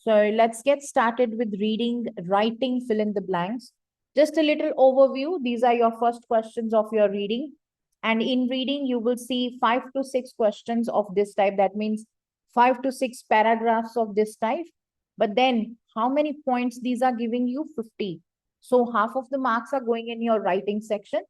So let's get started with reading, writing, fill in the blanks. Just a little overview. These are your first questions of your reading. And in reading, you will see 5 to 6 questions of this type. That means 5 to 6 paragraphs of this type. But then how many points these are giving you? 50. So half of the marks are going in your writing section.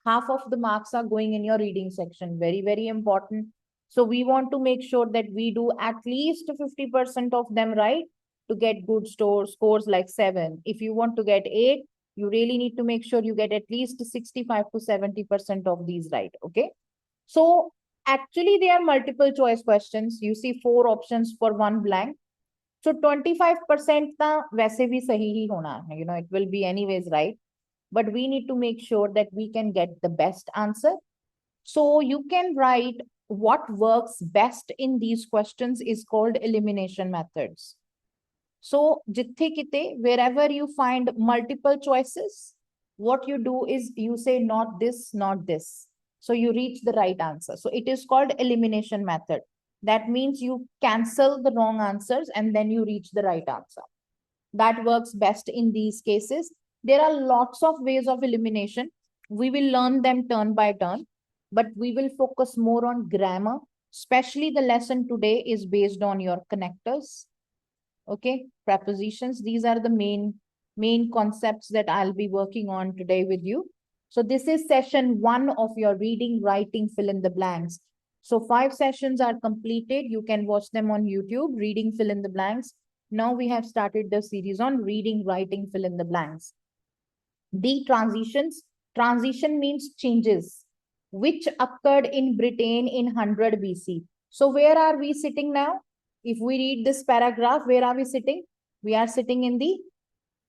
Half of the marks are going in your reading section. Very, very important. So we want to make sure that we do at least 50% of them right to get good scores like 7. If you want to get 8, you really need to make sure you get at least 65 to 70% of these right. Okay. So actually there are multiple choice questions. You see 4 options for one blank. So 25% na वैसे भी सही ही होना है. You know, it will be anyways right. But we need to make sure that we can get the best answer. So you can write what works best in these questions is called elimination methods. So jithe kite, wherever you find multiple choices, what you do is you say not this, not this. So you reach the right answer. So it is called elimination method. That means you cancel the wrong answers and then you reach the right answer. That works best in these cases. There are lots of ways of elimination. We will learn them turn by turn, but we will focus more on grammar. Especially the lesson today is based on your connectors. Okay, prepositions. These are the main concepts that I'll be working on today with you. So this is session 1 of your reading, writing, fill in the blanks. So 5 sessions are completed. You can watch them on YouTube, reading, fill in the blanks. Now we have started the series on reading, writing, fill in the blanks. The transitions. Transition means changes which occurred in Britain in 100 BC. So where are we sitting now? If we read this paragraph, where are we sitting? We are sitting in the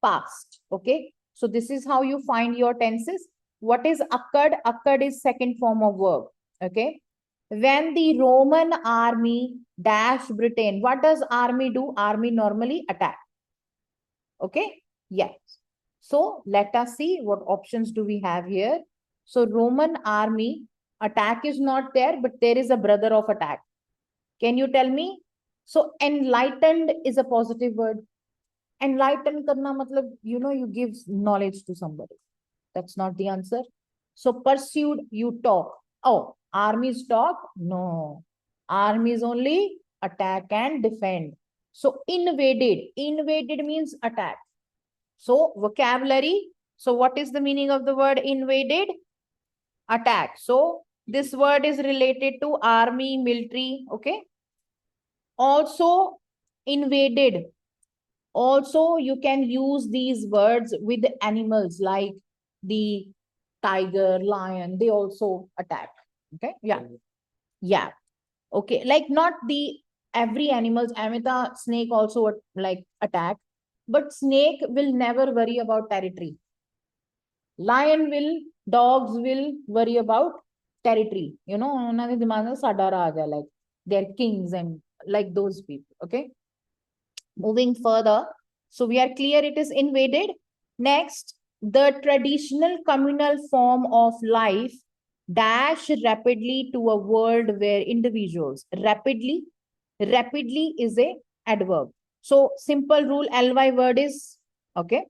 past. Okay. So this is how you find your tenses. What is occurred? Occurred is second form of verb. Okay. When the Roman army dash Britain, what does army do? Army normally attack. Okay. Yes. So let us see what options do we have here. So Roman army attack is not there, but there is a brother of attack. Can you tell me? So enlightened is a positive word. Enlightened karna matlab, you know, you give knowledge to somebody. That's not the answer. So pursued, you talk. Oh, armies talk? No. Armies only attack and defend. So invaded. Invaded means attack. So vocabulary. So what is the meaning of the word invaded? Attack. So this word is related to army, military. Okay. Also invaded. Also, you can use these words with animals like the tiger, lion. They also attack. Okay. Yeah. Yeah. Okay. Like not the every animals. Amita snake also like attack. But snake will never worry about territory. Lion will, dogs will worry about territory. You know, like they're kings and like those people. Okay. Moving further. So we are clear it is invaded. Next, the traditional communal form of life dash rapidly to a world where individuals rapidly is a adverb. So simple rule ly word is okay.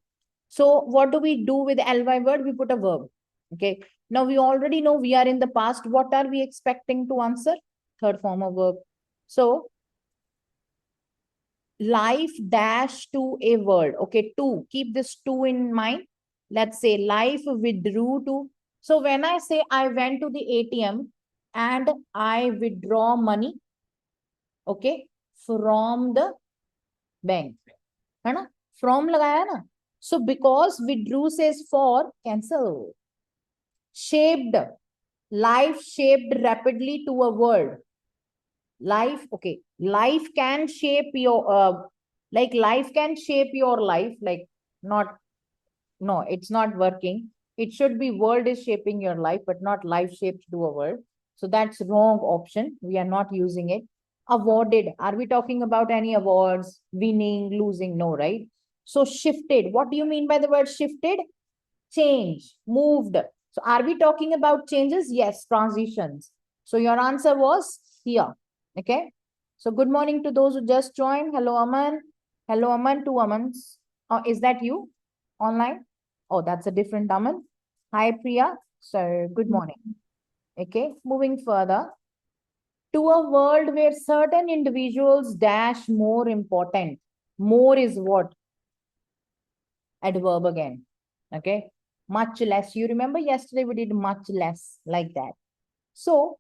So what do we do with ly word? We put a verb. Okay. Now we already know we are in the past. What are we expecting to answer? Third form of verb. So life dash to a word. Okay, to keep this to in mind. Let's say life withdrew to. So when I say I went to the ATM and I withdraw money, okay, from the bank. है ना? From लगाया ना? So because withdrew says for, cancel. Shaped. Life shaped rapidly to a word. Life, okay. Life can shape your, like life can shape your life, like not, no, it's not working. It should be world is shaping your life, but not life shaped to a world. So that's wrong option. We are not using it. Awarded. Are we talking about any awards, winning, losing? No, right? So shifted. What do you mean by the word shifted? Change, moved. So are we talking about changes? Yes, transitions. So your answer was here. Okay. So good morning to those who just joined. Hello, Aman. Hello, Aman, two Amans. Oh, is that you online? Oh, that's a different Aman. Hi, Priya. So, good morning. Okay, moving further. To a world where certain individuals dash more important. More is what? Adverb again. Okay, much less. You remember yesterday we did much less like that. So,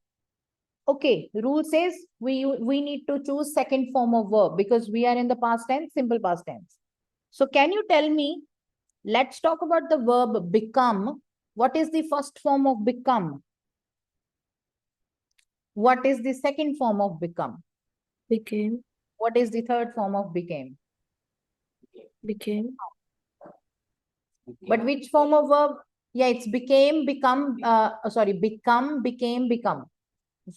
okay, rule says we need to choose second form of verb because we are in the past tense, simple past tense. So can you tell me, let's talk about the verb become. What is the first form of become? What is the second form of become? Became. What is the third form of became? Became. But which form of verb? Yeah, it's became, become, sorry, become, became, become.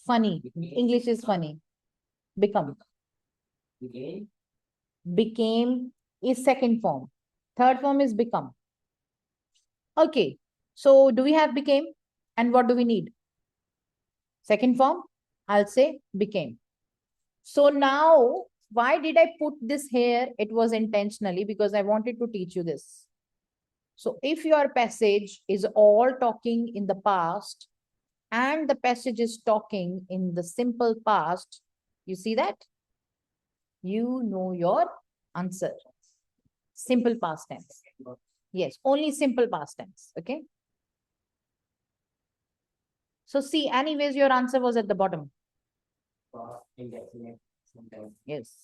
Funny. English is funny. Become. Became is second form. Third form is become. Okay. So do we have became? And what do we need? Second form, I'll say became. So now, why did I put this here? It was intentionally because I wanted to teach you this. So if your passage is all talking in the past and the passage is talking in the simple past, you see that? You know your answer. Simple past tense. Yes, only simple past tense. Okay. So see, anyways, your answer was at the bottom. Yes.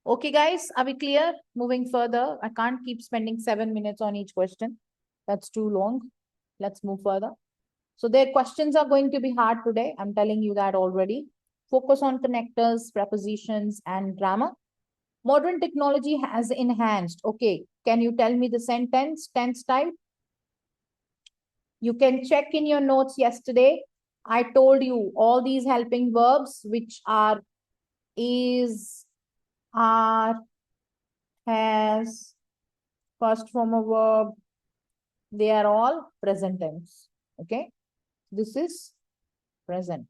Okay, guys, are we clear? Moving further. I can't keep spending 7 minutes on each question. That's too long. Let's move further. So their questions are going to be hard today. I'm telling you that already. Focus on connectors, prepositions, and grammar. Modern technology has enhanced. Okay, can you tell me the sentence, tense type? You can check in your notes yesterday. I told you all these helping verbs, which are is, are, has, first form of verb, they are all present tense. Okay, this is present.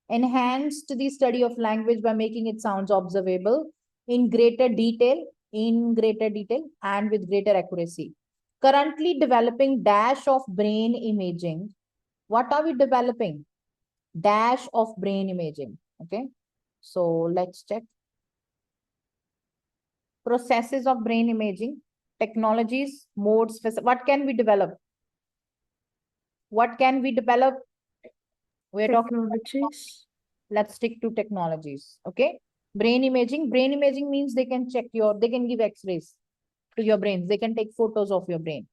Enhanced the study of language by making it sounds observable in greater detail, and with greater accuracy. Currently developing dash of brain imaging. What are we developing? Dash of brain imaging. Okay, so let's check. Processes of brain imaging, technologies, modes. What can we develop? What can we develop? We're talking about, Technologies. let's stick to technologies. Okay. Brain imaging. Brain imaging means they can check your, they can give x-rays to your brains. They can take photos of your brain.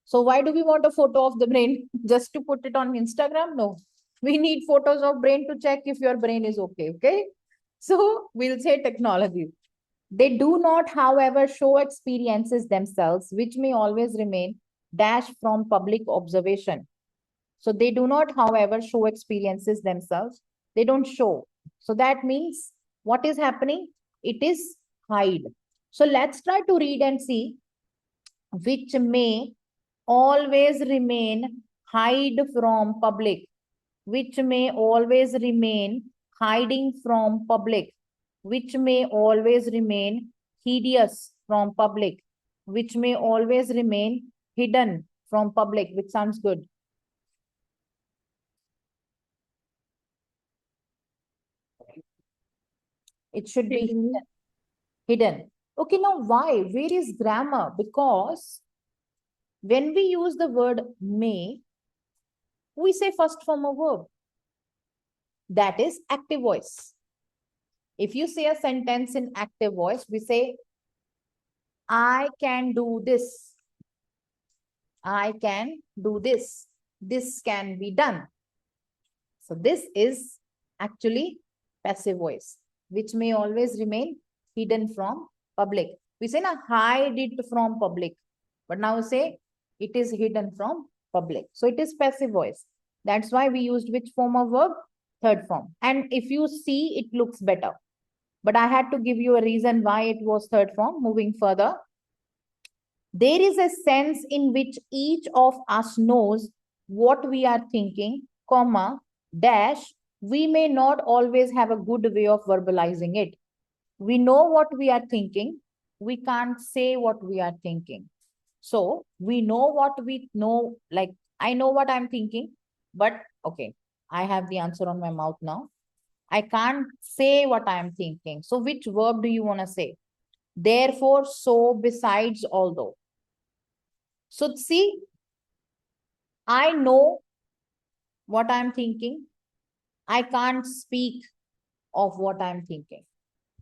So why do we want a photo of the brain? Just to put it on Instagram? No. We need photos of brain to check if your brain is okay. Okay. So we'll say technology. They do not, however, show experiences themselves, which may always remain dash from public observation. So they do not, however, show experiences themselves. They don't show. So that means what is happening? It is hide. So let's try to read and see which may always remain hide from public, which may always remain hiding from public, which may always remain hideous from public, which may always remain hidden from public, which sounds good. It should be Hidden. hidden. Okay, now why? Where is grammar? Because when we use the word may, we say first form of verb. That is active voice. If you say a sentence in active voice, we say, I can do this. I can do this. This can be done. So this is actually passive voice, which may always remain hidden from public. We say na hide it from public, but now we say it is hidden from public. So it is passive voice. That's why we used which form of verb? Third form. And if you see, it looks better. But I had to give you a reason why it was third form. Moving further, there is a sense in which each of us knows what we are thinking, comma, dash, we may not always have a good way of verbalizing it. We know what we are thinking, we can't say what we are thinking. So we know what we know, like I know what I'm thinking, but okay, I have the answer on my mouth now. I can't say what I'm thinking. So which verb do you want to say? Therefore, so, besides, although. So see, I know what I'm thinking. I can't speak of what I'm thinking.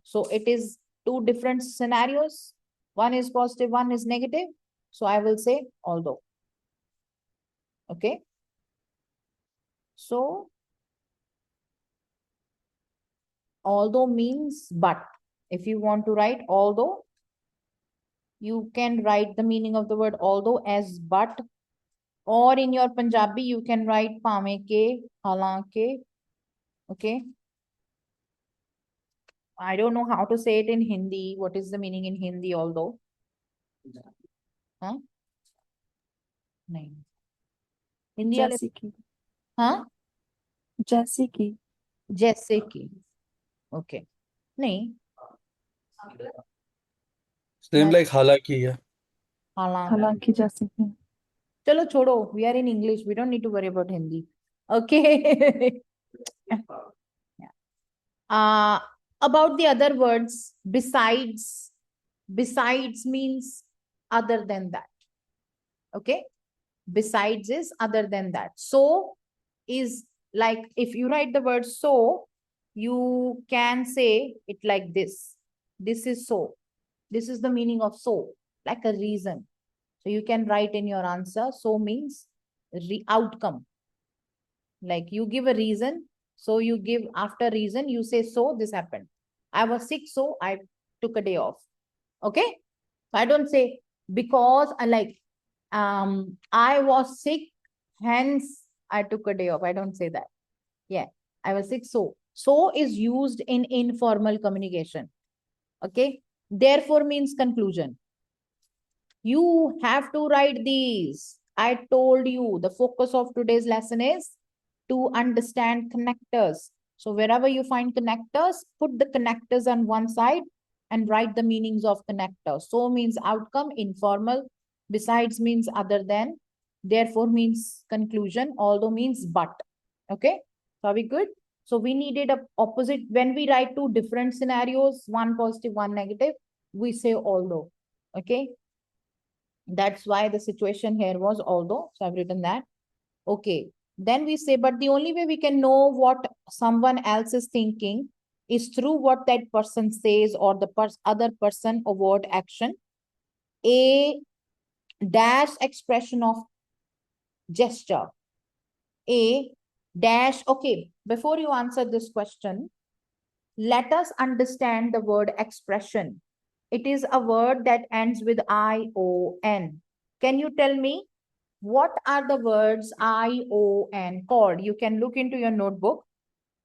So it is two different scenarios. One is positive, one is negative. So I will say although. Okay. So although means but. If you want to write although, you can write the meaning of the word although as but, or in your Punjabi you can write ਭਾਵੇਂ ke, ਹਾਲਾਂਕਿ. Okay. I don't know how to say it in Hindi. What is the meaning in Hindi although? Huh? नहीं. Hindi वाले. जैसे कि हाँ? जैसे कि जैसे कि. Okay. नहीं. Same मैं like हालांकि है. हालांकि. हालांकि जैसे कि चलो छोड़ो. We are in English. We don't need to worry about Hindi. Okay. Yeah. About the other words, besides. Besides means other than that. Okay. Besides is other than that. So is like if you write the word so, you can say it like this. This is so. This is the meaning of so, like a reason. So you can write in your answer, so means outcome. Like you give a reason. So you give after reason, you say, so this happened. I was sick, so I took a day off. Okay. I don't say because I was sick, hence I took a day off. I don't say that. Yeah. I was sick. So is used in informal communication. Okay. Therefore means conclusion. You have to write these. I told you the focus of today's lesson is to understand connectors. So wherever you find connectors, put the connectors on one side and write the meanings of connectors. So means outcome, informal. Besides means other than. Therefore means conclusion. Although means but. Okay. So are we good? So we needed a opposite. When we write two different scenarios, one positive, one negative, we say although. Okay. That's why the situation here was although. So I've written that. Okay. Then we say, but the only way we can know what someone else is thinking is through what that person says or the other person or word action. A dash expression of gesture. A dash. Okay. Before you answer this question, let us understand the word expression. It is a word that ends with I-O-N. Can you tell me what are the words I-O-N called? You can look into your notebook.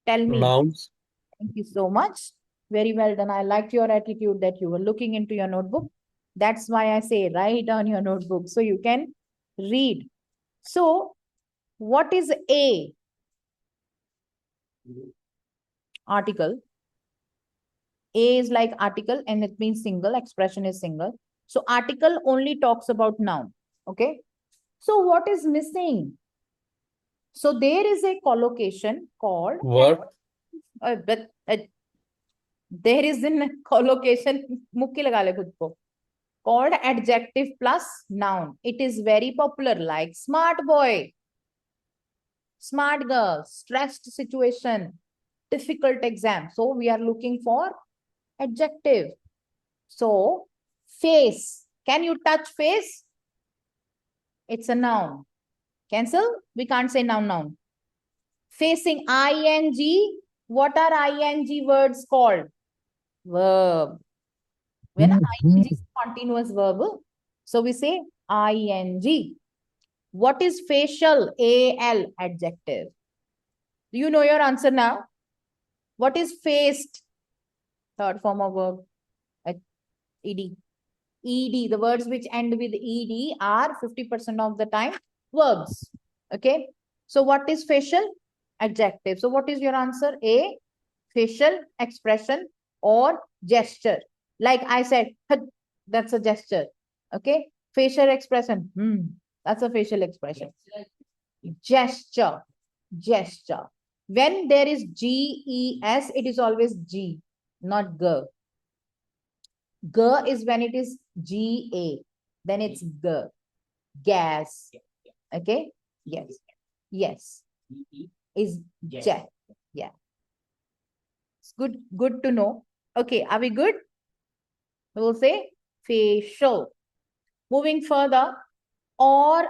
Tell me. Nouns. Thank you so much. Very well done. I liked your attitude that you were looking into your notebook. That's why I say write on your notebook so you can read. So what is a? Article. A is like article and it means single. Expression is single. So article only talks about noun. Okay. So what is missing? So there is a collocation called What? There is a collocation मुक्की लगा ले खुद को, called adjective plus noun. It is very popular like smart boy, smart girl, stressed situation, difficult exam. So we are looking for adjective. So face. Can you touch face? It's a noun. Cancel? We can't say noun. Facing ing. What are ing words called? Verb. When ing is continuous verb, so we say ing. What is facial? Al, adjective. Do you know your answer now? What is faced? Third form of verb. Ed. Ed. The words which end with ed are 50% of the time verbs. Okay. So what is facial? Adjective. So what is your answer? A, facial expression or gesture. Like I said, That's a gesture. Okay. Facial expression. That's a facial expression. Gesture. Gesture. When there is GES, it is always G, not G. G is when it is GA. Then it's G. Gas. Okay. Yes. Yes. Is J. Yeah. It's good to know. Okay. Are we good? We will say facial. Moving further, or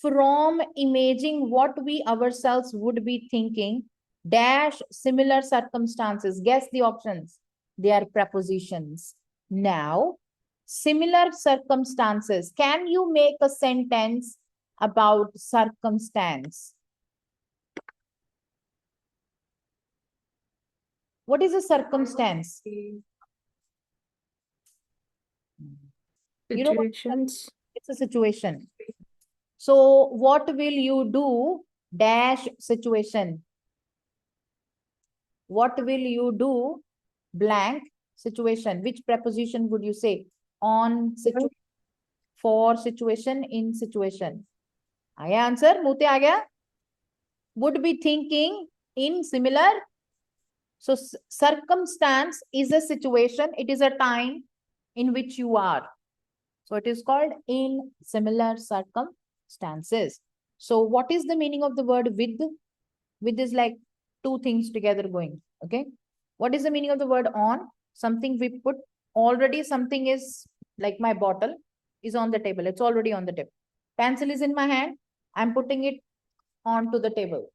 from imaging what we ourselves would be thinking, dash similar circumstances. Guess the options. They are prepositions. Now, similar circumstances. Can you make a sentence about circumstance? What is a circumstance? You know what? Situations. It's a situation. So what will you do? Dash situation. What will you do? Blank situation. Which preposition would you say? On situation, for situation, in situation. आया answer? मुंह पे आ गया? Would be thinking in similar. So circumstance is a situation. It is a time in which you are. So it is called in similar circumstances. So what is the meaning of the word with? With is like two things together going. Okay. What is the meaning of the word on? Something we put already, something is like my bottle is on the table. It's already on the table. Pencil is in my hand. I'm putting it onto the table.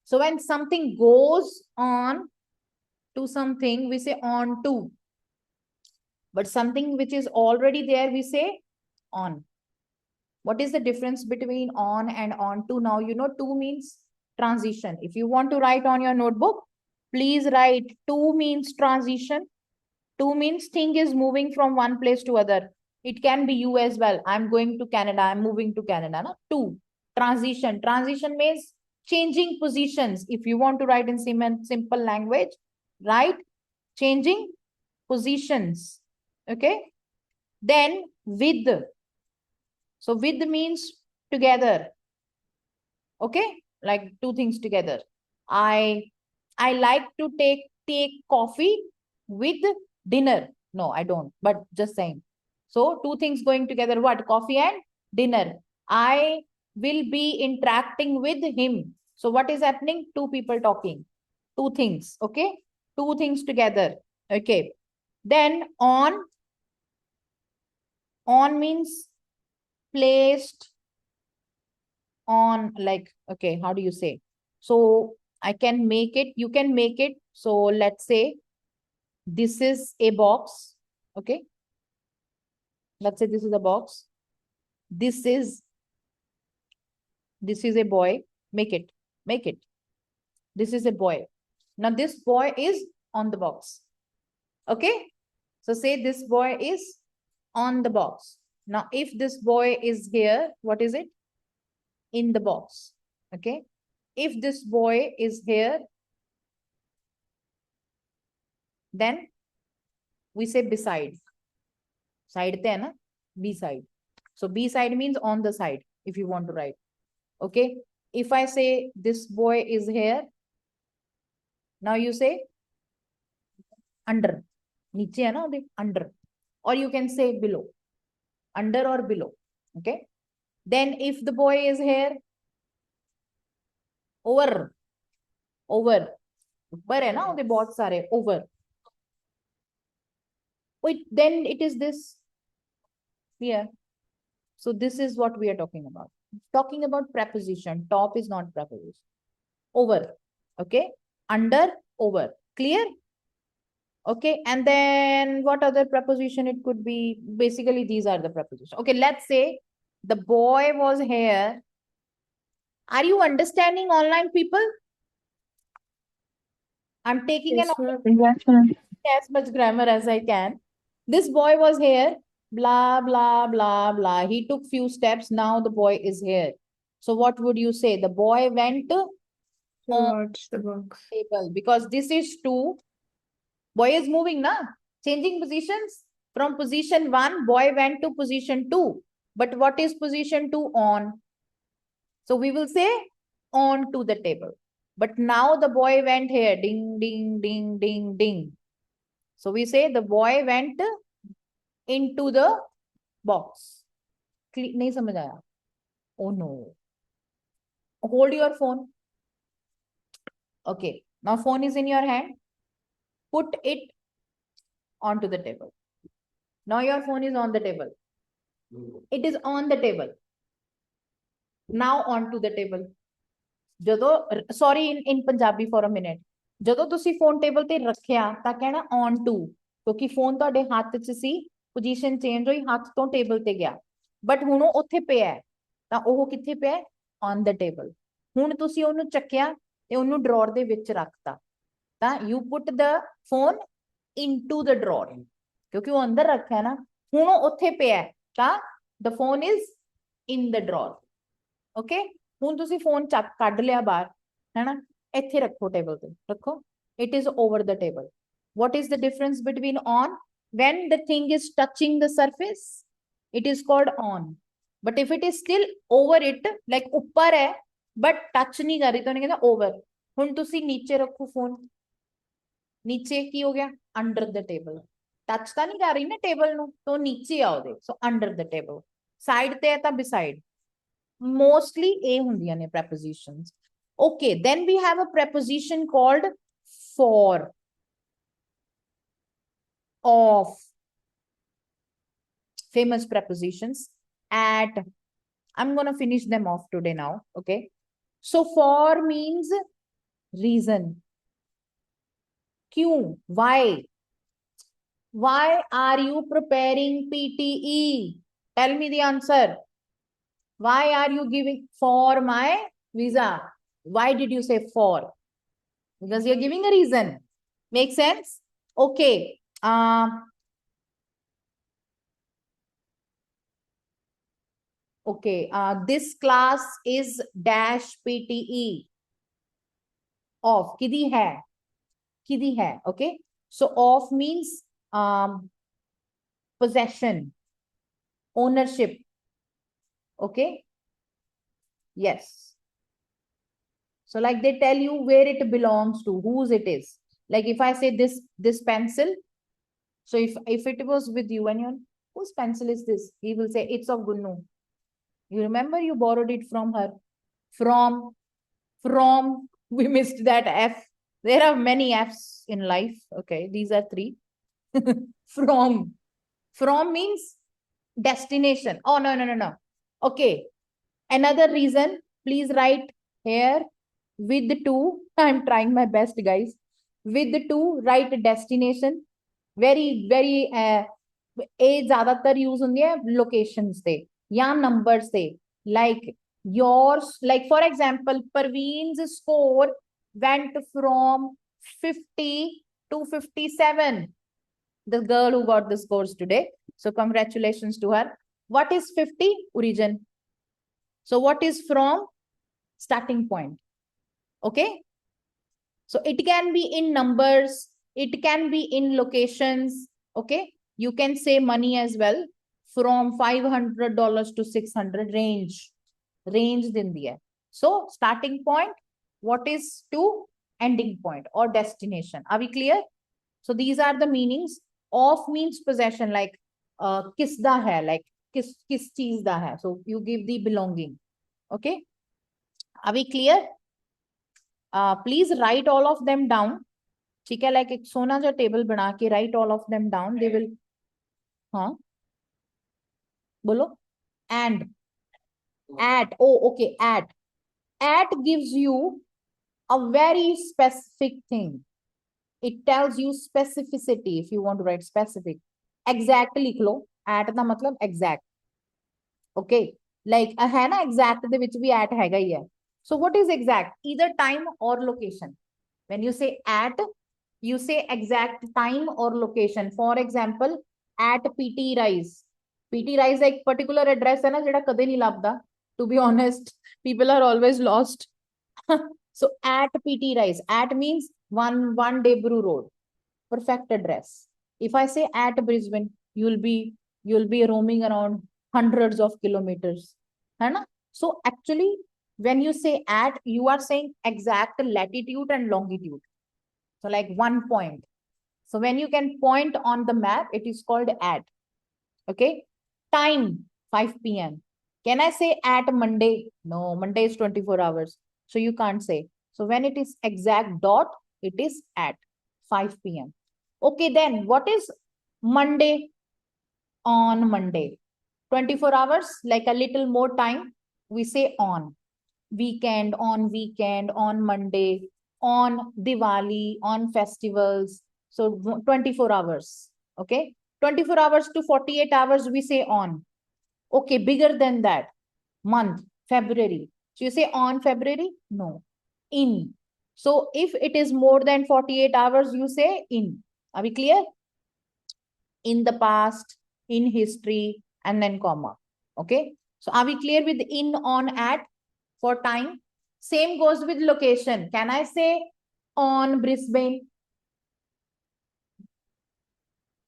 So when something goes on to something, we say on to. But something which is already there, we say on. What is the difference between on and on to? Now, you know, to means transition. If you want to write on your notebook, please write to means transition. To means thing is moving from one place to other. It can be you as well. I'm going to Canada. I'm moving to Canada. No? To. Transition. Transition means changing positions. If you want to write in simple language, write changing positions. Okay. Then with. So with means together. Okay. Like two things together. I like to take coffee with dinner. No, I don't, but just saying. So two things going together. What? Coffee and dinner. I will be interacting with him. So what is happening? Two people talking. Two things. Okay. Two things together. Okay. Then on means placed on, like, okay, how do you say? So I can make it, you can make it. So let's say this is a box. Okay. Let's say this is a box. This is a boy. Make it. This is a boy. Now this boy is on the box. Okay. So say this boy is on the box. Now if this boy is here, what is it? In the box. Okay. If this boy is here, then we say beside. Side the na? B side. So B side means on the side, if you want to write. Okay. If I say this boy is here, now you say under. Niche hai na, under. Or you can say below. Under or below. Okay. Then if the boy is here, over. Over. ऊपर है ना उनके बहुत सारे over. Wait, then it is this here. So this is what we are talking about. Talking about preposition. Top is not preposition. Over. Okay. Under, over. Clear? Okay. And then what other preposition it could be? Basically, these are the prepositions. Okay. Let's say the boy was here. Are you understanding online people? I'm taking Yes, as much grammar as I can. This boy was here, blah, blah, blah, blah. He took few steps. Now the boy is here. So what would you say? The boy went on towards the box. table because this is two. Boy is moving, na? Changing positions. From position 1, boy went to position 2. But what is position 2? On. So we will say on to the table. But now the boy went here. Ding, ding, ding, ding, ding. So we say the boy went into the box. नहीं समझ आया? Oh no. Hold your phone. Okay. Now phone is in your hand. Put it onto the table. Now your phone is on the table. It is on the table. Now onto the table. ਜਦੋਂ sorry in Punjabi for a minute. ਜਦੋਂ ਤੁਸੀਂ phone table ਤੇ ਰੱਖਿਆ ਤਾਂ ਕਹਿਣਾ on to, ਕਿਉਂਕਿ phone ਤੁਹਾਡੇ ਹੱਥ 'ਚ ਸੀ, ਪੋਜੀਸ਼ਨ ਚੇਂਜ ਹੋਈ, ਹੱਥ ਤੋਂ ਟੇਬਲ ਤੇ ਗਿਆ, ਬਟ ਹੁਣ ਉਹ ਉੱਥੇ ਪਿਆ ਤਾਂ ਉਹ ਕਿੱਥੇ ਪਿਆ? on the table. ਹੁਣ ਤੁਸੀਂ ਉਹਨੂੰ ਚੱਕਿਆ ਤੇ ਉਹਨੂੰ ਡਰਾਅਰ ਦੇ ਵਿੱਚ ਰੱਖਤਾ ਤਾਂ you put the phone into the drawer, ਕਿਉਂਕਿ ਉਹ ਅੰਦਰ ਰੱਖਿਆ ਨਾ, ਹੁਣ ਉਹ ਉੱਥੇ ਪਿਆ ਤਾਂ the phone is in the drawer. Okay? ਹੁਣ ਤੁਸੀਂ ਫੋਨ ਚੱਕ ਕੱਢ ਲਿਆ ਬਾਹਰ, ਹੈਨਾ, ਇੱਥੇ ਰੱਖੋ, ਟੇਬਲ ਤੇ ਰੱਖੋ. It is over the table. What is the difference between on? When the thing is touching the surface, it is called on. But if it is still over it, like ਉੱਪਰ ਹੈ but touch ਨਹੀਂ ਕਰ ਰਹੀ, ਤਾਂ ਉਹਨੇ ਕਹਿੰਦਾ over. ਹੁਣ ਤੁਸੀਂ ਨੀਚੇ ਰੱਖੋ ਫੋਨ, ਨੀਚੇ ਕੀ ਹੋ ਗਿਆ? under the table. ਟੱਚ ਤਾਂ ਨਹੀਂ ਕਰ ਰਹੀ ਨਾ ਟੇਬਲ ਨੂੰ, ਤਾਂ ਨੀਚੇ ਆ ਉਹਦੇ, so under the table. Side ਤੇ ਹੈ ਤਾਂ beside. Mostly A ਹੁੰਦੀਆਂ ਨੇ prepositions. Okay, then we have a preposition called for, of, famous prepositions, at. I'm going to finish them off today now. Okay, so for means reason. Kyun? Why are you preparing PTE? Tell me the answer. Why are you giving? For my visa. Why did you say for? Because you're giving a reason. Make sense? Okay. Okay. This class is dash PTE. Of. Kidi hai. Kidi hai. Okay. So of means possession, ownership. Okay. Yes. So like they tell you where it belongs to, whose it is. Like if I say this pencil, so if it was with you and you're, whose pencil is this? He will say it's of Gunnu. You remember you borrowed it from her. From, we missed that F. There are many F's in life. Okay, these are 3. From means destination. Oh, no. Okay. Another reason, please write here with the 2. I'm trying my best, guys. With the 2, write destination. Very, A ज़्यादातर use होंगे locations से या numbers से. Like yours, like for example, Parveen's score went from 50 to 57. The girl who got the scores today. So congratulations to her. What is 50? Origin. So what is from? Starting point. Okay. So it can be in numbers. It can be in locations. Okay. You can say money as well. From $500 to 600 range. Range in the air. So starting point. What is to ending point or destination? Are we clear? So these are the meanings. Of means possession, like kis da hai, like kis cheez da hai. So you give the belonging. Okay. Are we clear? Please write all of them down. ठीक है, like एक सोना जो table बना के write all of them down. They will. हाँ. बोलो. And. At. Oh, okay. At. At gives you a very specific thing. It tells you specificity if you want to write specific. Exact लिख लो. At का मतलब exact. Okay. Like है ना exact दे विच भी at हैगा ही है. So what is exact? Either time or location. When you say at, you say exact time or location. For example, at PT Rise. PT Rise एक particular address है ना जेड़ा कदे नहीं लाभदा. To be honest, people are always lost. So at PT Rise. At means one Debru Road. Perfect address. If I say at Brisbane, you'll be roaming around hundreds of kilometers, है ना? So actually, when you say at, you are saying exact latitude and longitude. So like 1 point. So when you can point on the map, it is called at. Okay. Time 5 p.m. Can I say at Monday? No, Monday is 24 hours. So you can't say. So when it is exact dot, it is at 5 p.m. Okay, then what is Monday? On Monday? 24 hours, like a little more time. We say on. Weekend, on Monday, on Diwali, on festivals. So 24 hours. Okay. 24 hours to 48 hours, we say on. Okay, bigger than that. Month, February. So you say on February? No. In. So if it is more than 48 hours, you say in. Are we clear? In the past, in history, and then comma. Okay. So are we clear with in, on, at for time? Same goes with location. Can I say on Brisbane?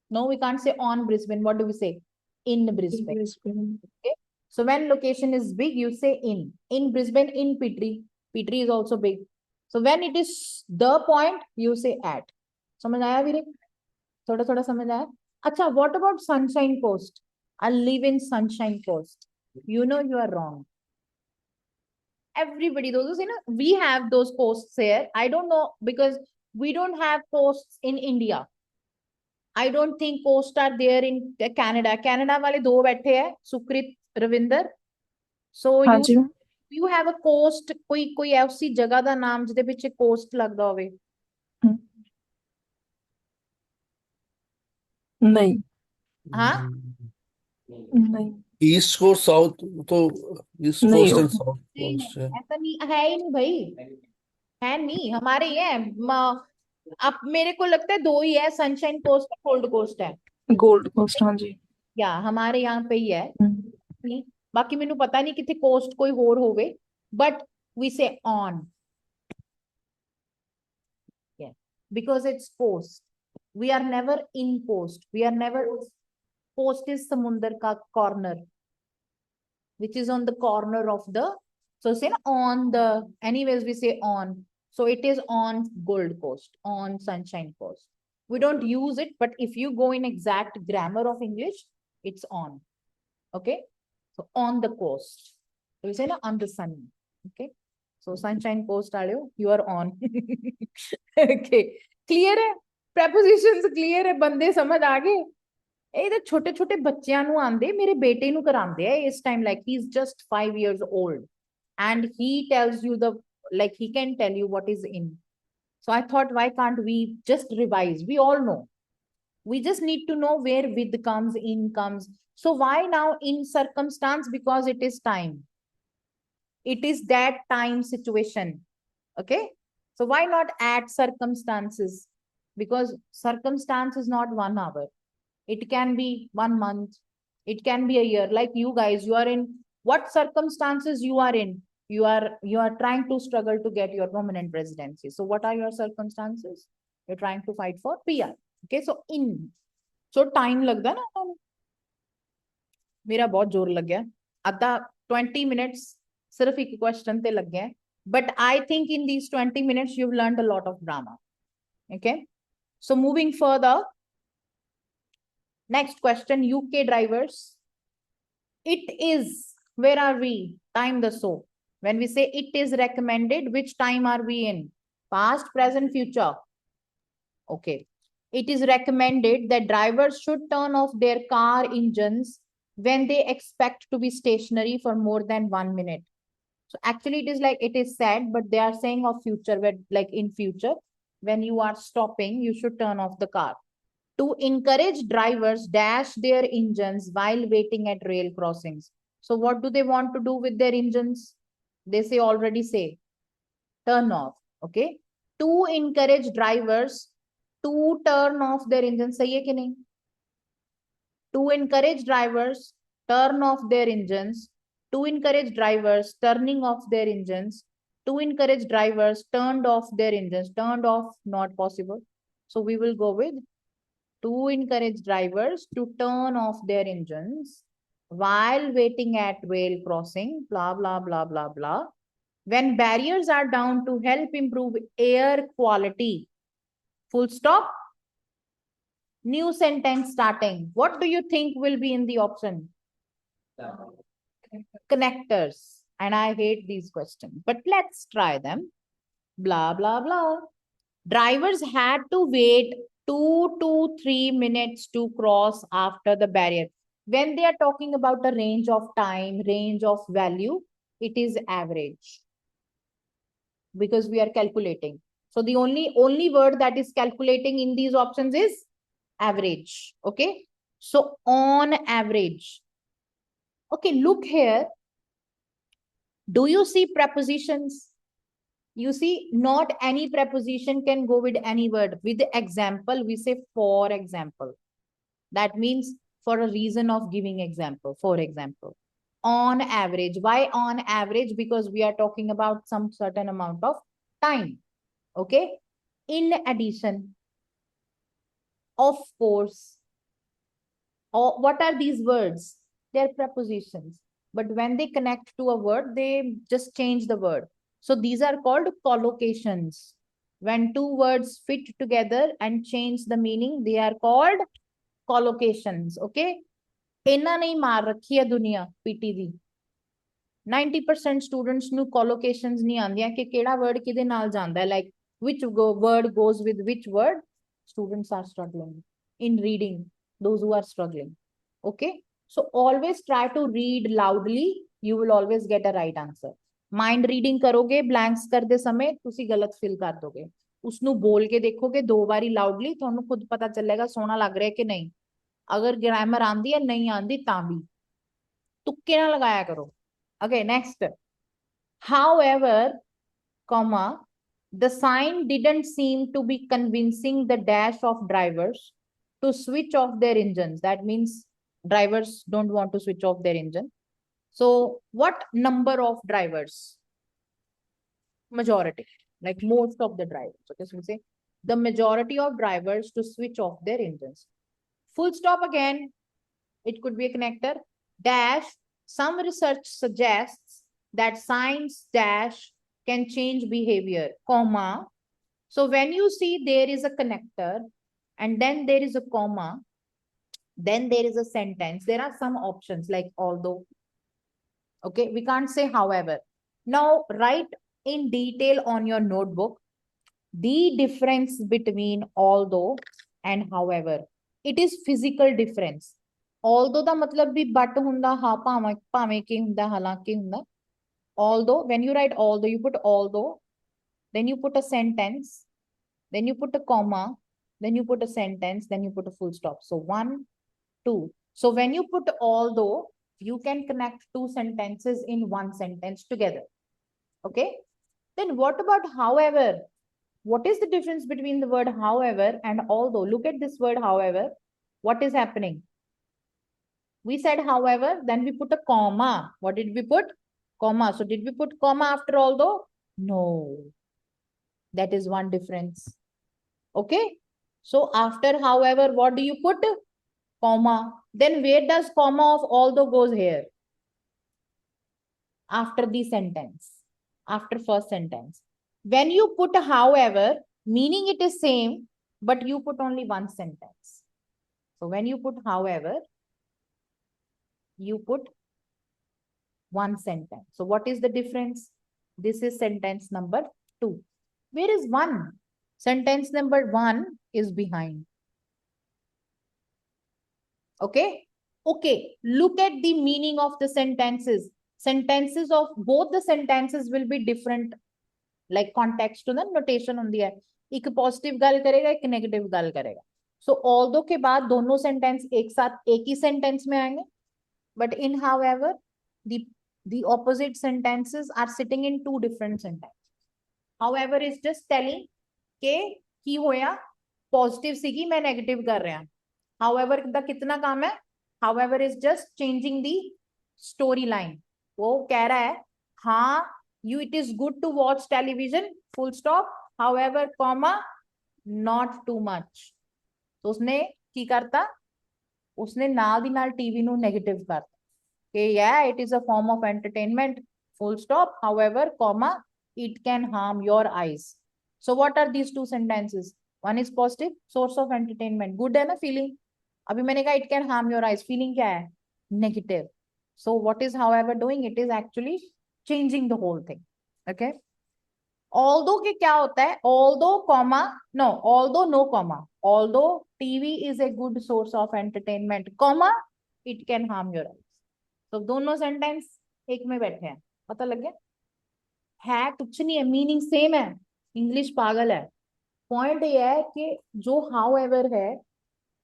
No, we can't say on Brisbane. What do we say? In Brisbane. Okay. So when location is big, you say in. In Brisbane, in Petrie. Petrie is also big. So when it is the point, you say at. समझ आया वीरे? थोड़ा थोड़ा समझ आया? अच्छा, what about Sunshine Coast? I live in Sunshine Coast. You know you are wrong. Everybody, those, you know, we have those coasts here. I don't know because we don't have coasts in India. I don't think coasts are there in Canada. Canada वाले दो बैठे हैं, सुकृत, Ravinder. So हाँ जी you have a coast, कोई ऐसी जगह दा नाम जिदे पिछे coast लगदा होवे? नहीं हाँ? नहीं ईस्ट कोस्ट साउथ तो ईस्ट नहीं कोस्ट एंड होगा। साउथ नहीं कोस्ट है। ऐसा नहीं है ही नहीं भाई, है नहीं, हमारे ये है। अब मेरे को लगता है दो ही है, सनशाइन कोस्ट और गोल्ड कोस्ट है। गोल्ड कोस्ट हाँ जी या हमारे यहाँ पे ही है। हम्म, नहीं, बाकी मैंने पता नहीं कितने कोस्ट कोई होर होवे, बट वी से on, because it's coast. We are never in coast. We are never, coast is samundar ka corner, which is on the corner of the, so say on the, anyways we say on. So it is on Gold Coast, on Sunshine Coast. We don't use it, but if you go in exact grammar of English, it's on. Okay. So on the coast. So we say na, on the sun. Okay. So Sunshine Coast, you are on. Okay. Clear है? Prepositions clear है? बंदे समझ आ गए? ਇਹ ਤਾਂ ਛੋਟੇ ਛੋਟੇ ਬੱਚਿਆਂ ਨੂੰ ਆਂਦੇ, ਮੇਰੇ ਬੇਟੇ ਨੂੰ ਕਰਾਉਂਦੇ ਆ ਇਸ time, like he's just 5 years old and he tells you the, like he can tell you what is in. So I thought, why can't we just revise? We all know, we just need to know where with comes, in comes. So why now in circumstance? Because it is time, it is that time situation. Okay. So why not add circumstances? Because circumstance is not 1 hour. It can be 1 month. It can be a year. Like you guys, you are in what circumstances you are in? You are trying to struggle to get your permanent residency. So what are your circumstances? You're trying to fight for PR. Okay, so in. So time लगता ना, मेरा बहुत जोर लग गया. आधा 20 minutes सिर्फ एक question ते लग गया. But I think in these 20 minutes you've learned a lot of grammar. Okay. So moving further. Next question, UK drivers. It is, where are we? Time the so. When we say it is recommended, which time are we in? Past, present, future. Okay. It is recommended that drivers should turn off their car engines when they expect to be stationary for more than 1 minute. So actually it is like, it is said, but they are saying of future, where like in future, when you are stopping, you should turn off the car. To encourage drivers dash their engines while waiting at rail crossings. So what do they want to do with their engines? They say, already say, turn off. Okay. To encourage drivers to turn off their engines. Sahi hai ki nahi? To encourage drivers, turn off their engines. To encourage drivers, turning off their engines. To encourage drivers, turned off their engines. Turned off, not possible. So we will go with to encourage drivers to turn off their engines while waiting at rail crossing, blah, blah, blah, blah, blah. When barriers are down to help improve air quality, full stop. New sentence starting. What do you think will be in the option? Connectors. And I hate these questions, but let's try them. Blah, blah, blah. Drivers had to wait 2 to 3 minutes to cross after the barrier. When they are talking about the range of time, range of value, it is average because we are calculating. So the only word that is calculating in these options is average. Okay. So on average. Okay, look here. Do you see prepositions? You see, not any preposition can go with any word. With the example, we say for example. That means for a reason of giving example, for example. On average. Why on average? Because we are talking about some certain amount of time. Okay. In addition, of course. Or what are these words? They're prepositions. But when they connect to a word, they just change the word. So these are called collocations. When two words fit together and change the meaning, they are called collocations. Okay? ਇਹਨਾਂ ਨਹੀਂ ਮਾਰ ਰੱਖੀ ਹੈ ਦੁਨੀਆ PT ਦੀ 90% students ਨੂੰ collocations ਨਹੀਂ ਆਉਂਦੀਆਂ ਕਿ ਕਿਹੜਾ ਵਰਡ ਕਿਹਦੇ ਨਾਲ ਜਾਂਦਾ ਹੈ like which word goes with which word. Students are struggling in reading, those who are struggling. Okay, so always try to read loudly, you will always get a right answer. Mind reading करोगे blanks ਕਰਦੇ ਸਮੇਂ ਤੁਸੀਂ ਗਲਤ fill ਕਰ ਦੋਗੇ ਉਸਨੂੰ ਬੋਲ ਕੇ ਦੇਖੋਗੇ 2 ਵਾਰੀ loudly ਤੁਹਾਨੂੰ ਖੁਦ ਪਤਾ ਚੱਲੇਗਾ ਸੋਹਣਾ ਲੱਗ ਰਿਹਾ ਕਿ ਨਹੀਂ ਅਗਰ grammar ਆਂਦੀ ਹੈ ਨਹੀਂ ਆਂਦੀ ਤਾਂ ਵੀ ਤੁੱਕੇ ਨਾ ਲਗਾਇਆ ਕਰੋ. Okay, next. However, comma, the sign didn't seem to be convincing the dash of drivers to switch off their engines. That means drivers don't want to switch off their engine. So what number of drivers? Majority, like most of the drivers. Okay, so we say the majority of drivers to switch off their engines. Full stop again. It could be a connector. Dash, some research suggests that signs dash can change behavior, comma. So when you see there is a connector and then there is a comma, then there is a sentence. There are some options like although. Okay, we can't say however. Now write in detail on your notebook the difference between although and however. It is physical difference. Although ਦਾ ਮਤਲਬ ਵੀ but ਹੁੰਦਾ ਹਾਂ ਭਾਵੇਂ ਕੀ ਹੁੰਦਾ ਹਾਲਾਂਕਿ ਹੁੰਦਾ. Although, when you write although, you put although, then you put a sentence, then you put a comma, then you put a sentence, then you put a full stop. So 1, 2. So when you put although, you can connect 2 sentences in 1 sentence together. Okay. Then what about however? What is the difference between the word however and although? Look at this word however. What is happening? We said however, then we put a comma. What did we put? Comma. So did we put comma after although? No. That is one difference. Okay. So after however, what do you put? Comma. Then where does comma of although goes here? After the sentence. After first sentence. When you put however, meaning it is same, but you put only one sentence. So when you put however, you put one sentence. So what is the difference? This is sentence number 2. Where is 1? Sentence number 1 is behind. Okay. Okay. Look at the meaning of the sentences. Sentences of both the sentences will be different. Like context to the notation on the एक positive गल करेगा एक negative गल करेगा. So although के बाद दोनों sentence एक साथ एक ही sentence में आएंगे. But in however, the opposite sentences are sitting in 2 different sentences. However is just telling के की होया positive सीगी मैं negative कर रहा. However दा कितना काम है? However is just changing the storyline. वो कह रहा है हाँ it is good to watch television, full stop. However, comma, not too much. तो उसने ਕੀ ਕਰਤਾ ਉਸਨੇ ਨਾਲ ਦੀ ਨਾਲ ਟੀਵੀ ਨੂੰ ਨੈਗੇਟਿਵ ਕਰਤਾ ਕਿ yeah it is a form of entertainment full stop however comma it can harm your eyes. So what are these two sentences? One is positive, source of entertainment, good है ना feeling. अभी मैंने कहा it can harm your eyes, feeling क्या है negative. So what is however doing? It is actually changing the whole thing. Okay. Although के क्या होता है although comma no although no comma although TV is a good source of entertainment comma it can harm your eyes. तो दोनों sentence एक में बैठे हैं पता लग गया है कुछ नहीं है मीनिंग सेम है इंग्लिश पागल है पॉइंट ये है कि जो हाउ एवर है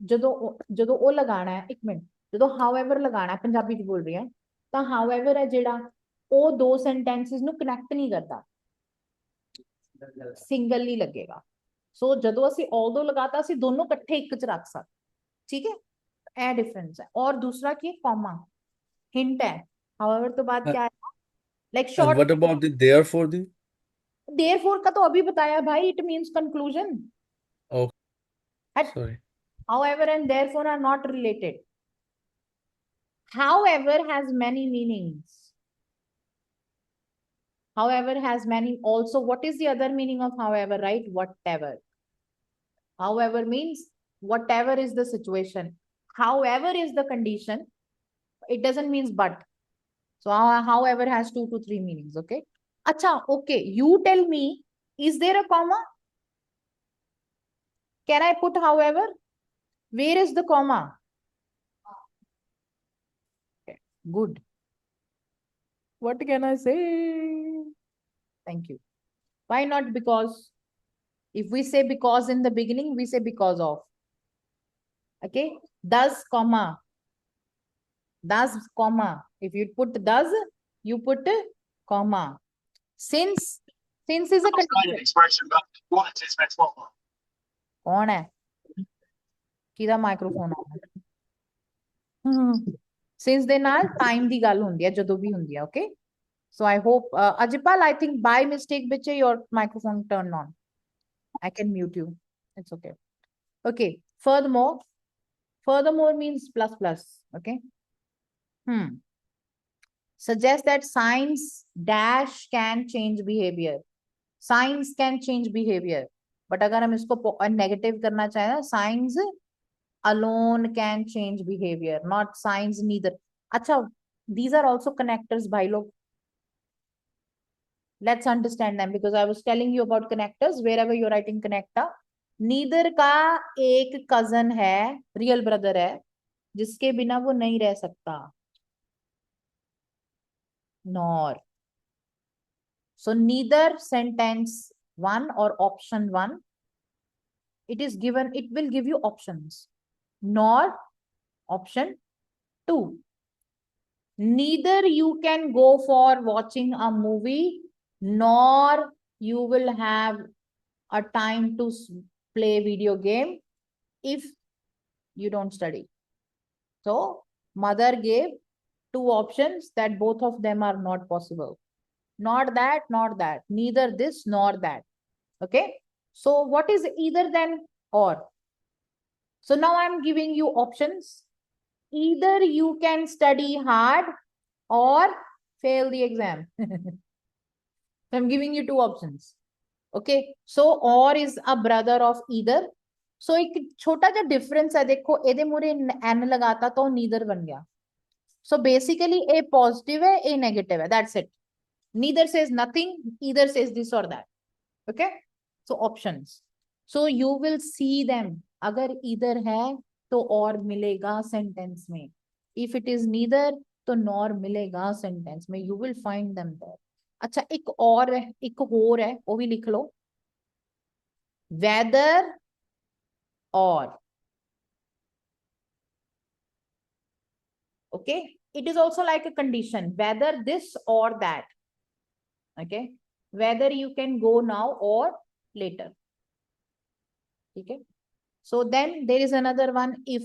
ਜਦੋਂ ਉਹ ਲਗਾਣਾ ਹੈ ਇੱਕ ਮਿੰਟ ਜਦੋਂ ਹਾਊ ਐਵਰ ਲਗਾਣਾ ਹੈ ਪੰਜਾਬੀ ਚ ਬੋਲ ਰਹੀ ਹਾਂ ਤਾਂ ਹਾਊ ਐਵਰ ਹੈ ਜਿਹੜਾ ਉਹ ਦੋ ਸੈਂਟੈਂਸਸ ਨੂੰ ਕਨੈਕਟ ਨਹੀਂ ਕਰਦਾ ਸਿੰਗਲ ਹੀ ਲੱਗੇਗਾ ਸੋ ਜਦੋਂ ਅਸੀਂ ਆਲਦੋ ਲਗਾਤਾ ਅਸੀਂ ਦੋਨੋਂ ਇਕੱਠੇ ਇੱਕ ਚ ਰੱਖ ਸਕਦੇ ਠੀਕ ਹੈ ਇਹ डिफरेंस है और दूसरा की कॉमा हिंट है however तो बात क्या है like And short what about the therefore the? Therefore का तो अभी बताया भाई it means conclusion Oh, sorry. however and therefore are not related. However has many meanings. However has many also. What is the other meaning of however, right? Whatever. However means whatever is the situation. However is the condition. It doesn't mean but. So however has 2 to 3 meanings. Okay. Acha, okay. You tell me, is there a comma? Can I put however? Where is the comma? Okay. Good. What can I say? Thank you. Why not because? If we say because in the beginning, we say because of. Okay. Thus, comma. Thus, comma. If you put thus, you put comma. Since is a condition. कौन है किदा microphone on since ਦੇ ਨਾਲ time ਦੀ ਗੱਲ ਹੁੰਦੀ ਹੈ ਜਦੋਂ ਵੀ ਹੁੰਦੀ ਹੈ okay so I hope Ajipal I think by mistake ਵਿੱਚ your microphone turned on I can mute you it's okay okay furthermore means plus plus okay suggest that science dash can change behavior science can change behavior but अगर हम इसको negative करना चाहें ना science alone can change behavior not science neither acha these are also connectors bhai log let's understand them because I was telling you about connectors wherever you're writing connector neither का एक cousin है real brother है जिसके बिना वो नहीं रह सकता nor so neither sentence 1 or option 1 it is given it will give you options nor option 2 neither you can go for watching a movie nor you will have a time to play video game if you don't study so mother gave 2 options that both of them are not possible not that neither this nor that okay so what is either then or so now I'm giving you options either you can study hard or fail the exam so I'm giving you 2 options okay so or is a brother of either so एक छोटा सा difference है देखो ਇਹਦੇ ਮੂਰੇ n लगाता तो neither बन गया so basically a positive है a negative है that's it neither says nothing either says this or that okay so options so you will see them अगर either है तो और मिलेगा sentence में if it is neither तो nor मिलेगा sentence में you will find them there अच्छा एक और है एक और है वो भी लिख लो whether or okay it is also like a condition whether this or that okay whether you can go now or later okay so then there is another one if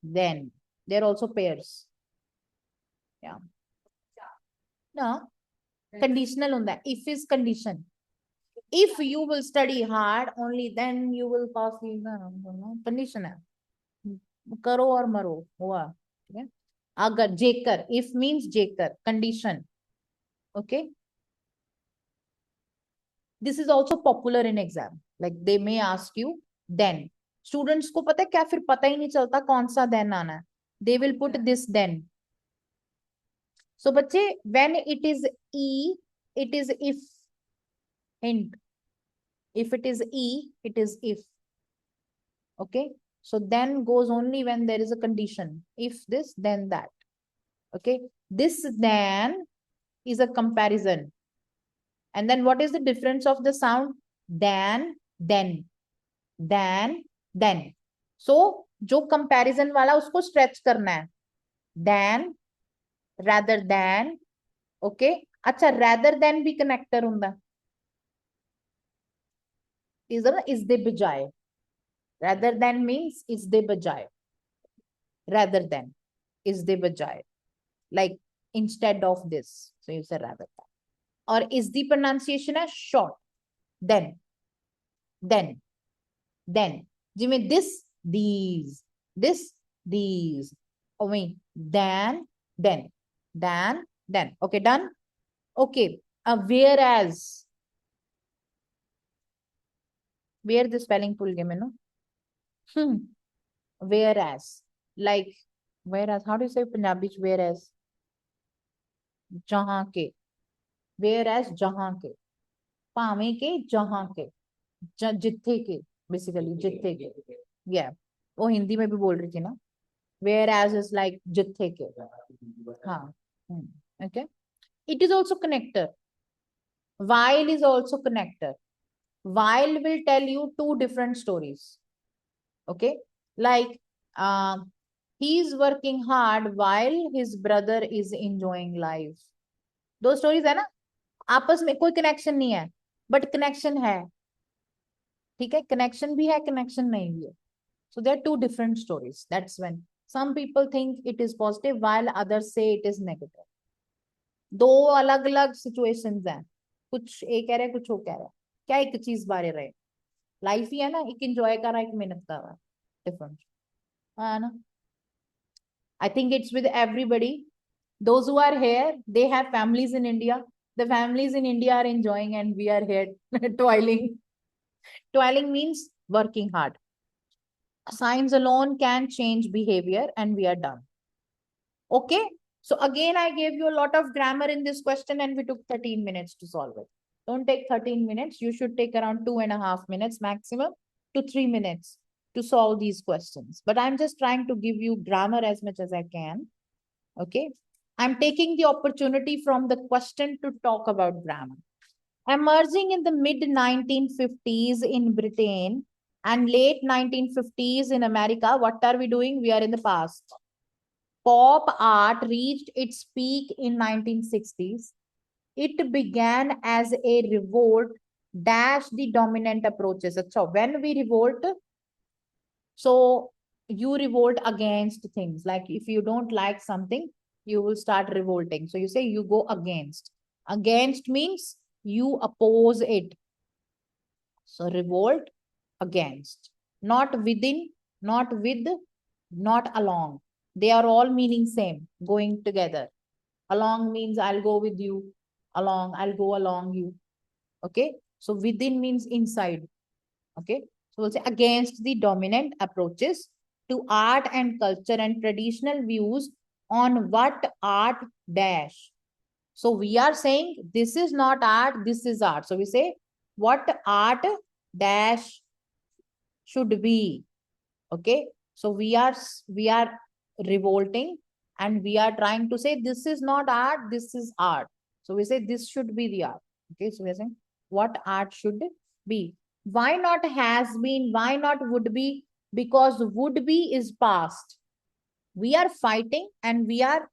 then they're also pairs yeah no conditional on that if is condition If you will study hard, only then you will pass the exam. Condition है. करो और मरो हुआ. ठीक है. अगर जेकर, if means जेकर, condition. Okay. This is also popular in exam. Like they may ask you then. Students को पता है क्या, फिर पता ही नहीं चलता कौन सा then आना है. They will put this then. So बच्चे, when it is E, it is if. Hint. If it is E, it is if. Okay. So then goes only when there is a condition. If this, then that. Okay. This then is a comparison. And then what is the difference of the sound? Then, then. Then, then. So जो comparison वाला उसको stretch करना है. Than, rather than. Okay. अच्छा, rather than भी connector ਹੁੰਦਾ. Is the बजाय. Rather than means is the बजाय. Rather than is the बजाय. Like instead of this. So you say rather than. Or is the pronunciation as short. Then. Then. Then. जिमें this, these. This, these. Oh, wait. Then. Then. Then. Then. Okay, done? Okay. Whereas. Where the spelling pull game, no? Whereas. Like, whereas. How do you say Punjabi? Whereas. जहां के. Whereas जहां के. पावे के जहां के. जिथे के. Basically, जिथे के. Yeah. वो हिंदी में भी बोल रही थी ना. Whereas is like जिथे के. हाँ. Okay. It is also connector. While is also connector. While will tell you two different stories. Okay. Like, he is working hard while his brother is enjoying life. दो stories है ना, आपस में कोई connection नहीं है, but connection है. ठीक है, connection भी है, connection नहीं भी है. So there are two different stories. That's when some people think it is positive while others say it is negative. दो अलग अलग situations हैं. कुछ एक कह रहा है, कुछ वो कह रहा है. क्या एक चीज बारे रहे. लाइफ ही है ना, एक एंजॉय कर रहा है, एक मेहनत कर रहा है. डिफरेंट है ना. I think it's with everybody. Those who are here, they have families in India. The families in India are enjoying and we are here toiling. Toiling means working hard. Signs alone can change behavior and we are done. Okay. So again, I gave you a lot of grammar in this question and we took 13 minutes to solve it. Don't take 13 minutes. You should take around 2.5 minutes maximum to 3 minutes to solve these questions. But I'm just trying to give you grammar as much as I can. Okay. I'm taking the opportunity from the question to talk about grammar. Emerging in the mid 1950s in Britain and late 1950s in America, what are we doing? We are in the past. Pop art reached its peak in 1960s. It began as a revolt dash the dominant approaches. So when we revolt, so you revolt against things. Like if you don't like something, you will start revolting. So you say you go against. Against means you oppose it. So revolt, against. Not within, not with, not along. They are all meaning same, going together. Along means I'll go with you. Along, I'll go along you. Okay. So within means inside. Okay. So we'll say against the dominant approaches to art and culture and traditional views on what art dash. So we are saying this is not art, this is art. So we say what art dash should be. Okay. So we are revolting and we are trying to say this is not art, this is art. So we say this should be the art. Okay. So we are saying what art should be. Why not has been? Why not would be? Because would be is past. We are fighting and we are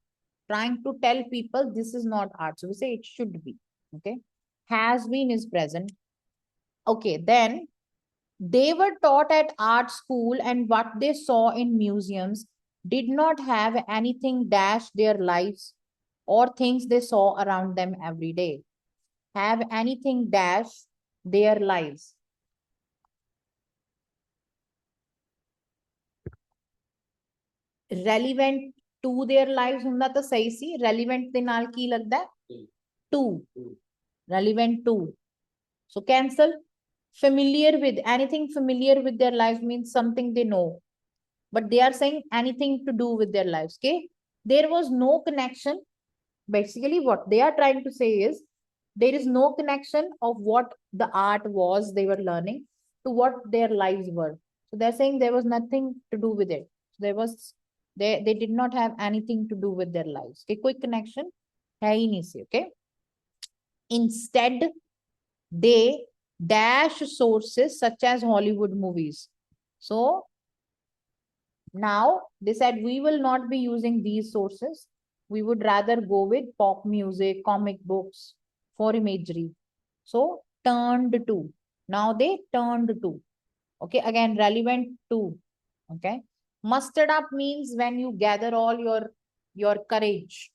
trying to tell people this is not art. So we say it should be. Okay. Has been is present. Okay. Then they were taught at art school and what they saw in museums did not have anything dash their lives or things they saw around them every day. Have anything dash their lives. Relevant to their lives ਹੁੰਦਾ ਤਾਂ ਸਹੀ ਸੀ, relevant ਦੇ ਨਾਲ ਕੀ ਲੱਗਦਾ ਹੈ to, relevant to. So cancel. Familiar with, anything familiar with their lives means something they know, but they are saying anything to do with their lives. Okay, there was no connection. Basically what they are trying to say is there is no connection of what the art was they were learning to what their lives were. So they're saying there was nothing to do with it. There was, they did not have anything to do with their lives. Okay, quick connection hai hi nahi si. Okay, instead they dash sources such as Hollywood movies. So now they said we will not be using these sources. We would rather go with pop music, comic books for imagery. So turned to. Now they turned to. Okay, again relevant to. Okay, mustered up means when you gather all your courage.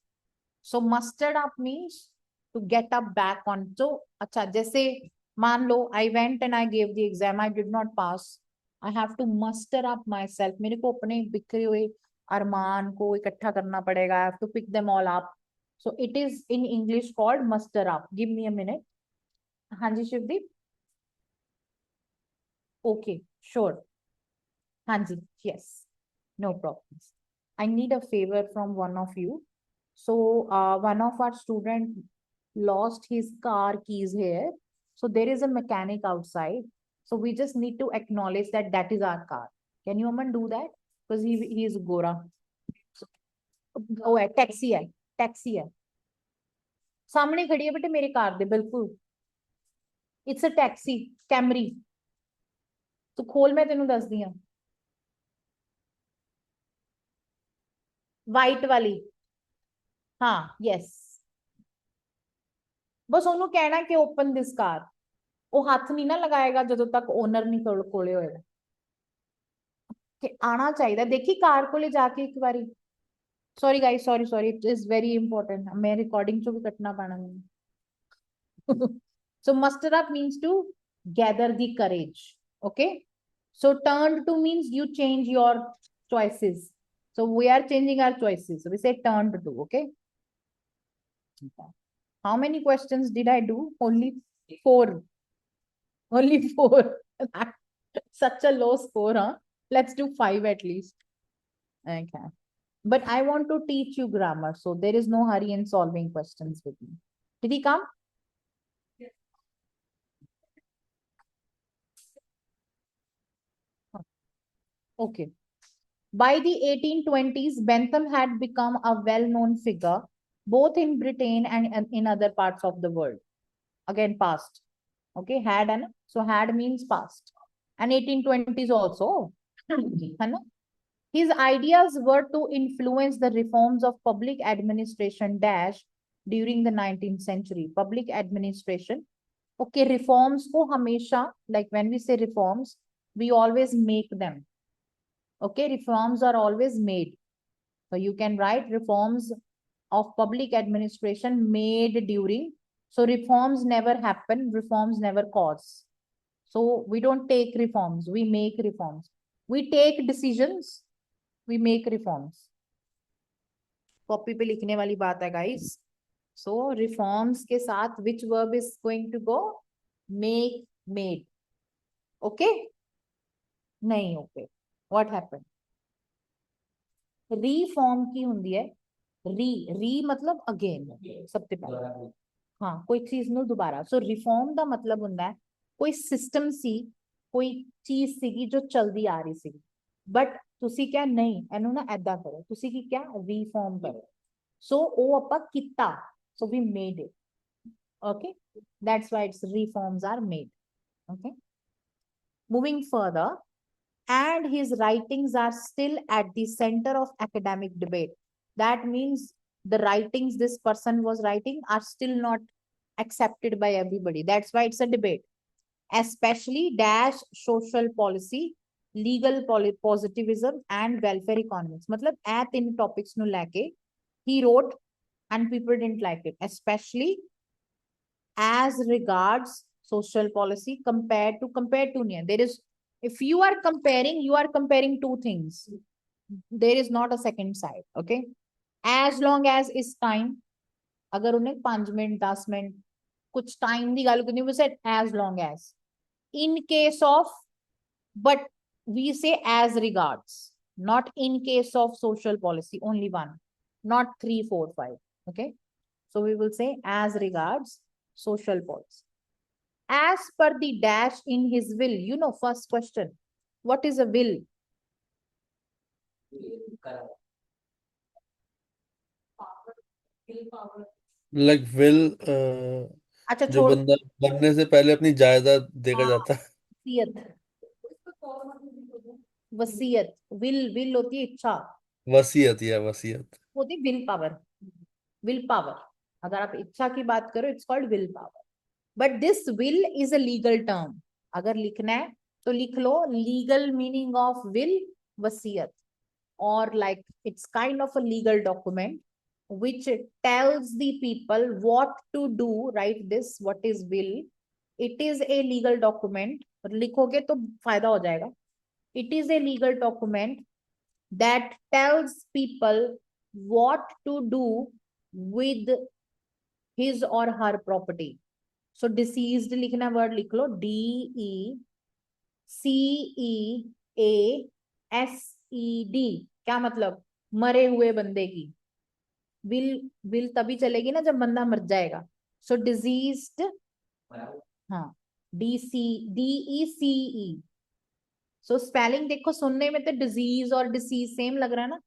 So mustered up means to get up back on. So acha, जैसे मान लो I went and I gave the exam, I did not pass. I have to muster up myself. मेरे को अपने बिखरे हुए अरमान को इकट्ठा करना पड़ेगा. I have to pick them all up. So it is in English called muster up. Give me a minute. हाँ जी शिवदीप. Okay, sure. हाँ जी, yes, no problems. I need a favor from one of you. So one of our student lost his car keys here. So there is a mechanic outside. So we just need to acknowledge that that is our car. Can you Aman do that? Because he is Gora. Oh, taxi है, taxi है. सामने खड़ी है बेटे मेरी car दे बिल्कुल. It's a taxi, Camry. तो खोल मैं तेनू दस दिया. White वाली. हाँ, yes. बस ਉਹਨੂੰ ਕਹਿਣਾ ਕਿ open this car. ਉਹ ਹੱਥ ਨਹੀਂ ਨਾ ਲਗਾਏਗਾ ਜਦੋਂ ਤੱਕ ਓਨਰ ਨਹੀਂ ਕੋਲੇ ਹੋਏਗਾ. ਕਿ ਆਣਾ ਚਾਹੀਦਾ. ਦੇਖੀ ਕਾਰ ਕੋਲੇ ਜਾ ਕੇ ਇੱਕ ਵਾਰੀ. Sorry guys, sorry it is very important. ਮੈਂ ਰਿਕਾਰਡਿੰਗ ਚੋਂ ਵੀ ਕੱਟਣਾ ਪੈਣਾ ਮੈਨੂੰ. So muster up means to gather the courage. Okay, so turned to means you change your choices. So we are changing our choices. So we say turned to. Okay, how many questions did I do? Only 4. Only 4. Such a low score, huh? Let's do 5 at least. Okay. But I want to teach you grammar, so there is no hurry in solving questions with me. Did he come? Yes. Okay. By the 1820s, Bentham had become a well-known figure, both in Britain and in other parts of the world. Again, past. Okay, had and so had means past. And 1820s also. His ideas were to influence the reforms of public administration dash during the 19th century. Public administration. Okay, reforms ko hamesha, like when we say reforms, we always make them. Okay, reforms are always made. So you can write reforms of public administration made during. So reforms never happen, reforms never cause. So we don't take reforms, we make reforms. We take decisions, we make reforms. Copy पे लिखने वाली बात है guys. So reforms के साथ which verb is going to go? Make, made. Okay? नहीं okay. What happened? Reform की हुंदी है री मतलब अगेन सबसे पहले. हाँ, कोई चीज ਨੂੰ ਦੁਬਾਰਾ. So reform ਦਾ ਮਤਲਬ ਹੁੰਦਾ ਹੈ ਕੋਈ ਸਿਸਟਮ ਸੀ, ਕੋਈ ਚੀਜ਼ ਸੀਗੀ ਜੋ ਚਲਦੀ ਆ ਰਹੀ ਸੀ, ਬਟ ਤੁਸੀਂ ਕਿਹਾ ਨਹੀਂ ਇਹਨੂੰ ਨਾ ਐਦਾਂ ਕਰੋ. ਤੁਸੀਂ ਕੀ ਕਿਹਾ? ਰੀਫਾਰਮ ਕਰੋ. ਸੋ ਉਹ ਆਪਾਂ ਕੀਤਾ. So we made it. Okay, that's why it's reforms are made. Okay, moving further, and his writings are still at the center of academic debate. That means the writings this person was writing are still not accepted by everybody. That's why it's a debate. Especially dash social policy, legal positivism and welfare economics. मतलब ए 3 topics नु लेके he wrote and people didn't like it, especially as regards social policy. Compared to नहीं है. There is, if you are comparing two things. There is not a second side. Okay. As long as is time. अगर उन्हें 5 minute 10 minute कुछ time की गल करनी, we said as long as. In case of, but we say as regards, not in case of social policy, only one, not 3 4 5. Okay, so we will say as regards social policy. As per the dash in his will. You know, first question, what is a will? Like will अच्छा जो छोड़. बंदा बनने से पहले अपनी जायदाद देकर हाँ, जाता है। वसीयत. वसीयत. विल होती है इच्छा, वसीयत या वसीयत। होती विल पावर. विल पावर, अगर आप इच्छा की बात करो, it's called will power. But this will is a legal term. अगर लिखना है तो लिख लो, लीगल मीनिंग ऑफ विल, वसीयत. Or like it's kind of a legal document which tells the people what to do. Write this, what is will. It is a legal document. लिखोगे तो फायदा हो जाएगा. It is a legal document that tells people what to do with his or her property. So deceased लिखना, word लिख लो, DECEASED. क्या मतलब? मरे हुए बंदे की. विल तभी चलेगी ना जब बंदा मर जाएगा. सो डिजीज्ड, हाँ, DECE. सो स्पेलिंग देखो, सुनने में तो डिजीज और डिसीज सेम लग रहा है ना,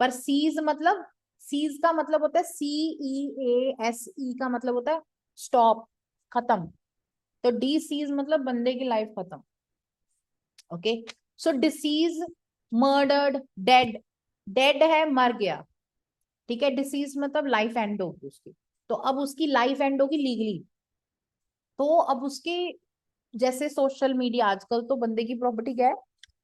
पर सीज मतलब, सीज का मतलब होता है CEASE का मतलब होता है स्टॉप, खत्म. तो डिसीज मतलब बंदे की लाइफ खत्म. ओके, सो डिसीज, मर्डर्ड, डेड. डेड है, मर गया. ठीक है, डिसीज मतलब लाइफ एंड होगी उसकी. तो अब उसकी लाइफ एंड होगी लीगली. तो अब उसके, जैसे सोशल मीडिया, आजकल तो बंदे की प्रॉपर्टी क्या है?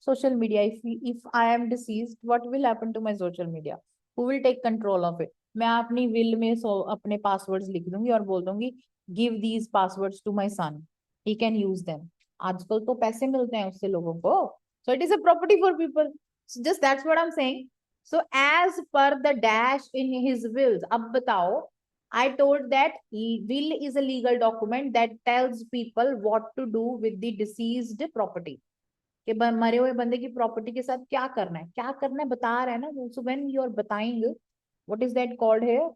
Social media. If I am deceased, what will happen to my social media? Who will take control of it? मैं अपनी विल में अपने पासवर्ड्स लिख दूंगी और बोल दूंगी, give these passwords to my son, he can use them. आजकल तो पैसे मिलते हैं उससे लोगों को. So it is a property for people. Just that's what I am saying. So as per the dash in his wills. अब बताओ, I told that will is a legal document that tells people what to do with the deceased property. कि मरे हुए बंदे की property के साथ क्या करना है, क्या करना है बता रहा है ना. So when you are बताइंग, what is that called here?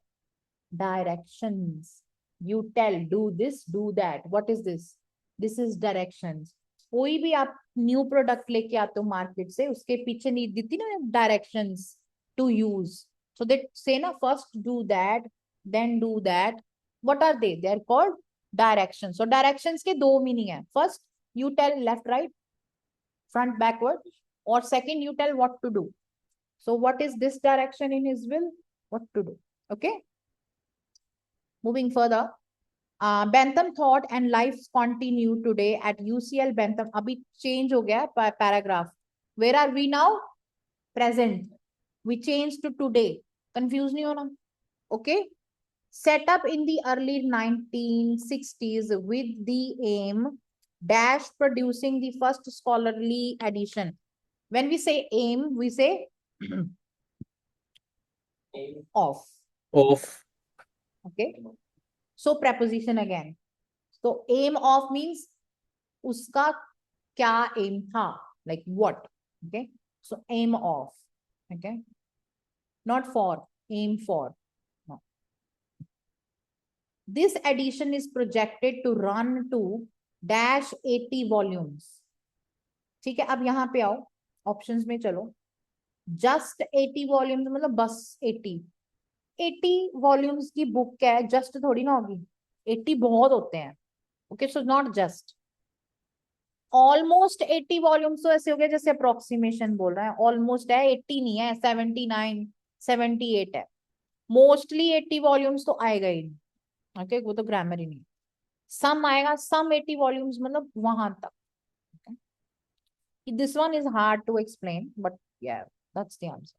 Directions. You tell, do this, do that. What is this? This is directions. कोई भी आप न्यू प्रोडक्ट लेके आते हो मार्केट से, उसके पीछे नहीं देती ना directions to use. So they say ना, first do that, then do that. What are they are called directions. So directions के दो मीनिंग है. First, you tell left right, front backward. और second, you tell what to do. So what is this direction in his will? What to do. Okay, moving further. Bentham thought and life continue today at UCL Bentham. अभी change हो गया paragraph. Where are we now? Present. We changed to today. Confused नहीं होना. Okay. Set up in the early 1960s with the aim dash producing the first scholarly edition. When we say aim, we say of. Of. Okay. So preposition again. So aim of means उसका क्या aim था, like what. Okay, so aim of. Okay, not for, aim for. No. This edition is projected to run to dash 80 volumes. ठीक है, अब यहाँ पे आओ, options में चलो. जस्ट 80 वॉल्यूम्स मतलब बस 80 वॉल्यूम्स की बुक क्या है? जस्ट थोड़ी ना होगी, 80 बहुत होते हैं. Okay, so not just. Almost 80 volumes तो ऐसे हो गया जैसे अप्रोक्सीमेशन बोल रहा है. ऑलमोस्ट है, 80 नहीं है, 79 78 है. मोस्टली 80 वॉल्यूम्स तो आएगा ही नहीं. ओके, वो तो ग्रामर ही नहीं. सम आएगा, सम 80 वॉल्यूम्स मतलब वहां तक. This one is hard to explain, but yeah, that's the answer.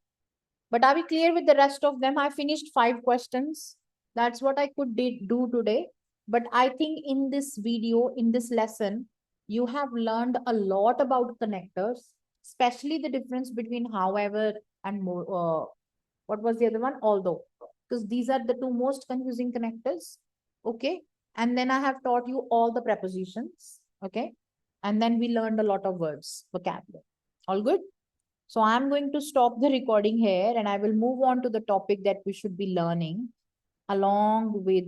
But are we clear with the rest of them? I finished 5 questions. That's what I could do today. But I think in this video, in this lesson, you have learned a lot about connectors, especially the difference between however and more. What was the other one? Although, because these are the two most confusing connectors. Okay. And then I have taught you all the prepositions. Okay. And then we learned a lot of words, vocabulary. All good? So I'm going to stop the recording here and I will move on to the topic that we should be learning along with